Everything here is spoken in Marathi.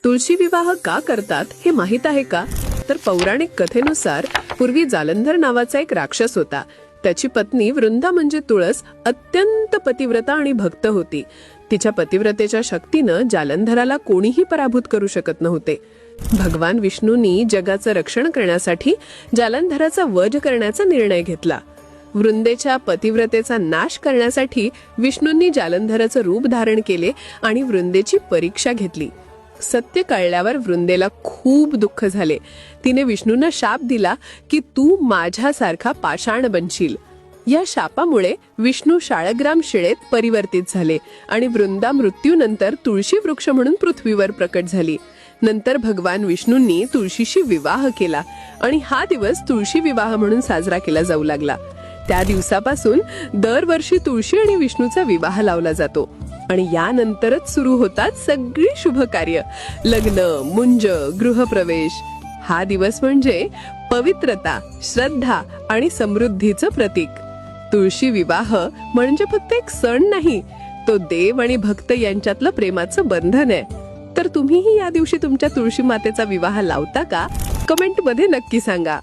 तुळशी विवाह का करतात हे माहित आहे का? तर पौराणिक कथेनुसार पूर्वी जालंधर नावाचा एक राक्षस होता. त्याची पत्नी वृंदा म्हणजे तुळस अत्यंत पतिव्रता आणि भक्त होती. तिच्या पतिव्रतेच्या शक्तीनं जालंधराला कोणीही पराभूत करू शकत नव्हते. भगवान विष्णूंनी जगाचं रक्षण करण्यासाठी जालंधराचा वध करण्याचा निर्णय घेतला. वृंदेच्या पतिव्रतेचा नाश करण्यासाठी विष्णूंनी जालंधराचं रूप धारण केले आणि वृंदेची परीक्षा घेतली. सत्य कळल्यावर वृंदेला खूप दुःख झाले. तिने विष्णूंना शाप दिला की तू माझ्यासारखा पाषाण बनशील. या शापामुळे विष्णू शाळग्राम शिळेत परिवर्तित झाले आणि वृंदा मृत्यूनंतर तुळशी वृक्ष म्हणून पृथ्वीवर प्रकट झाली. नंतर भगवान विष्णूंनी तुळशीशी विवाह केला आणि हा दिवस तुळशी विवाह म्हणून साजरा केला जाऊ लागला. त्या दिवसापासून दरवर्षी तुळशी आणि विष्णूचा विवाह लावला जातो आणि यानंतरच सुरू होतात सगळी शुभ कार्य, लग्न, मुंज, गृहप्रवेश. हा दिवस म्हणजे पवित्रता, श्रद्धा आणि समृद्धीचं प्रतीक. तुळशी विवाह म्हणजे फक्त एक सण नाही, तो देव आणि भक्त यांच्यातलं प्रेमाचं बंधन आहे. तर तुम्हीही या दिवशी तुमच्या तुळशी मातेचा विवाह लावता का? कमेंट मध्ये नक्की सांगा.